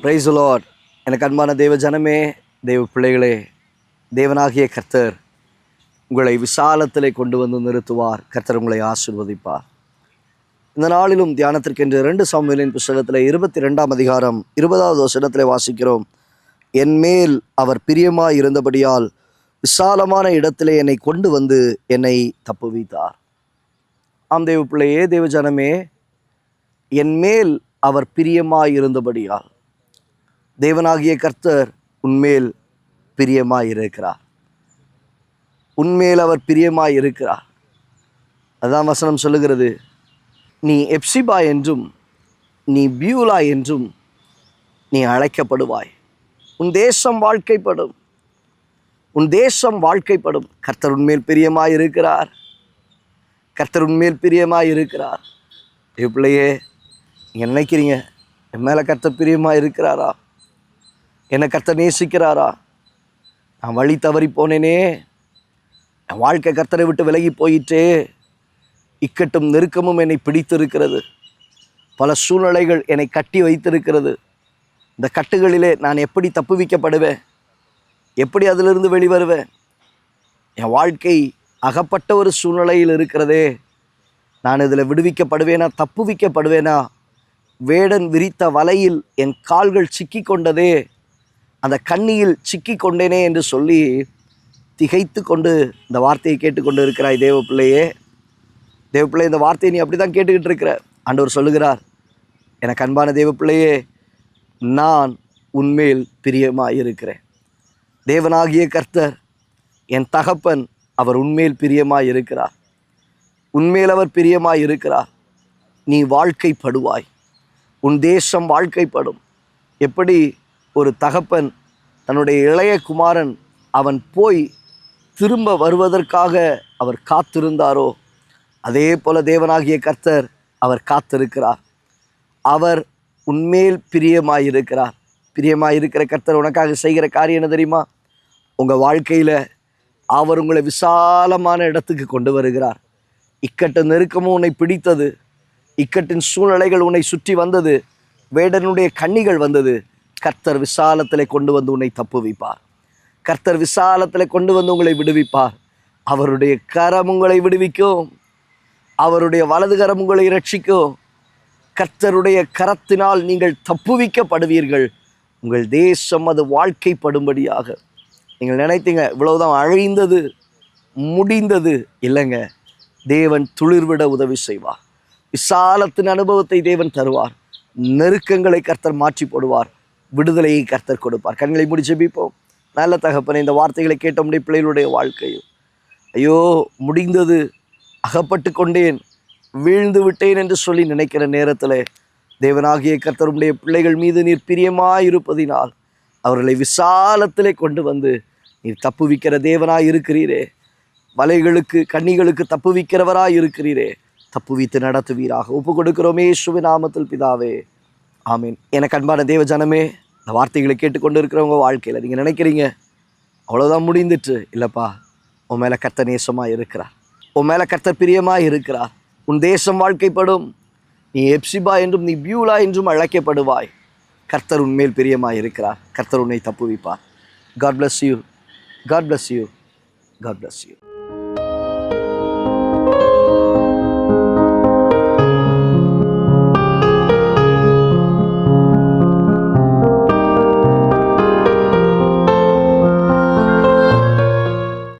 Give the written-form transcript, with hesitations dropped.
Praise the Lord. எனக்கு அன்பான தேவ ஜனமே, தேவ பிள்ளைகளே, தேவனாகிய கர்த்தர் உங்களை விசாலத்திலே கொண்டு வந்து நிறுத்துவார். கர்த்தர் உங்களை ஆசீர்வதிப்பார். இந்த நாளிலும் தியானத்திற்கென்று 2 சாமுவேலின் புஸ்தகத்தில் 22ஆம் அதிகாரம் 20வது வசனத்திலே வாசிக்கிறோம். என் மேல் அவர் பிரியமாய் இருந்தபடியால் விசாலமான இடத்திலே என்னை கொண்டு வந்து என்னை தப்புவித்தார். ஆம் தேவ பிள்ளையே, தேவ ஜனமே, என் மேல் அவர் பிரியமாய் இருந்தபடியால் தேவனாகிய கர்த்தர் உன்மேல் பிரியமாய் இருக்கிறார். உன்மேல் அவர் பிரியமாய் இருக்கிறார். அதான் வசனம் சொல்லுகிறது, நீ எப்சிபா என்றும் நீ பியூலா என்றும் நீ அழைக்கப்படுவாய். உன் தேசம் வாழ்க்கைப்படும், உன் தேசம் வாழ்க்கைப்படும். கர்த்தர் உன்மேல் பிரியமாய் இருக்கிறார். கர்த்தர் உன்மேல் பிரியமாய் இருக்கிறார். பிள்ளையே, நீங்கள் நினைக்கிறீங்க, என் மேலே கர்த்தர் பிரியமாக இருக்கிறாரா? என்னை கர்த்தர் நேசிக்கிறாரா? நான் வழி தவறி போனேனே, என் வாழ்க்கை கர்த்தரை விட்டு விலகி போயிட்டே, இக்கட்டும் நெருக்கமும் என்னை பிடித்திருக்கிறது, பல சூழ்நிலைகள் என்னை கட்டி வைத்திருக்கிறது. இந்த கட்டுகளிலே நான் எப்படி தப்புவிக்கப்படுவேன்? எப்படி அதிலிருந்து வெளிவருவேன்? என் வாழ்க்கை அகப்பட்ட ஒரு சூழ்நிலையில் இருக்கிறதே, நான் இதில் விடுவிக்கப்படுவேனா? தப்புவிக்கப்படுவேனா? வேடன் விரித்த வலையில் என் கால்கள் சிக்கி கொண்டதே, அந்த கண்ணியில் சிக்கி கொண்டேனே என்று சொல்லி திகைத்து கொண்டு இந்த வார்த்தையை கேட்டுக்கொண்டு இருக்கிறாய் தேவ பிள்ளையே. தேவ பிள்ளை, இந்த வார்த்தையை நீ அப்படி தான் கேட்டுக்கிட்டு இருக்கிற. ஆண்டவர் சொல்லுகிறார், எனக்கு அன்பான தேவ பிள்ளையே, நான் உன்மேல் பிரியமாக இருக்கிறேன். தேவனாகிய கர்த்தர் என் தகப்பன், அவர் உன்மேல் பிரியமாக இருக்கிறார். உன்மேல் அவர் பிரியமாக இருக்கிறார். நீ வாழ்க்கைப்படுவாய். உன் தேசம் வாழ்க்கைப்படும். எப்படி ஒரு தகப்பன் தன்னுடைய இளைய குமாரன் அவன் போய் திரும்ப வருவதற்காக அவர் காத்திருந்தாரோ, அதே போல தேவனாகிய கர்த்தர் அவர் காத்திருக்கிறார். அவர் உன்மேல் பிரியமாயிருக்கிறார். பிரியமாயிருக்கிற கர்த்தர் உனக்காக செய்கிற காரியம் என்ன தெரியுமா? உங்கள் வாழ்க்கையில் அவர் உங்களை விசாலமான இடத்துக்கு கொண்டு வருகிறார். இக்கட்டு நெருக்கமும் உன்னை பிடித்தது, இக்கட்டின் சூழ்நிலைகள் உன்னை சுற்றி வந்தது, வேடனுடைய கண்ணிகள் வந்தது. கர்த்தர் விசாலத்தில் கொண்டு வந்து உன்னை தப்புவிப்பார். கர்த்தர் விசாலத்தில் கொண்டு வந்து உங்களை விடுவிப்பார். அவருடைய கரம் உங்களை விடுவிக்கும். அவருடைய வலது கரம் உங்களை இரட்சிக்கும். கர்த்தருடைய கரத்தினால் நீங்கள் தப்புவிக்கப்படுவீர்கள். உங்கள் தேசம் அது வாழ்க்கைப்படும்படியாக. நீங்கள் நினைத்தீங்க இவ்வளவுதான் அழிந்தது, முடிந்தது. இல்லைங்க, தேவன் துளிர்விட உதவி செய்வார். விசாலத்தின் அனுபவத்தை தேவன் தருவார். நெருக்கங்களை கர்த்தர் மாற்றி போடுவார். விடுதலையை கர்த்தர் கொடுப்பார். கண்களை மூடி ஜெபிப்போம். நல்ல தகப்பனே, இந்த வார்த்தைகளை கேட்ட முடிய பிள்ளைகளுடைய வாழ்க்கையும், ஐயோ முடிந்தது, அகப்பட்டு கொண்டேன், வீழ்ந்து விட்டேன் என்று சொல்லி நினைக்கிற நேரத்தில் தேவனாகிய கர்த்தருடைய பிள்ளைகள் மீது நீர் பிரியமாயிருப்பதினால் அவர்களை விசாலத்திலே கொண்டு வந்து நீர் தப்புவிக்கிற தேவனாய் இருக்கிறீரே. வலைகளுக்கு கண்ணிகளுக்கு தப்புவிக்கிறவராய் இருக்கிறீரே. தப்புவித்து நடத்துவீராக. ஒப்பு கொடுக்கிறோமே இயேசுவின் நாமத்தில் பிதாவே, ஆமீன். எனக்கு அன்பான தேவ ஜனமே, இந்த வார்த்தைகளை கேட்டுக்கொண்டு இருக்கிறவங்க வாழ்க்கையில் நீங்கள் நினைக்கிறீங்க அவ்வளோதான் முடிந்துட்டு. இல்லைப்பா, உன் மேலே கர்த்தர் நேசமாக இருக்கிறார். உன் மேலே கர்த்தர் பிரியமாக இருக்கிறார். உன் தேசம் வாழ்க்கைப்படும். நீ எப்சிபா என்றும் நீ பியூலா என்றும் அழைக்கப்படுவாய். கர்த்தர் உன்மேல் பிரியமாக இருக்கிறார். கர்த்தர் உன்னை தப்புவிப்பார். God bless you. God bless you. God bless you.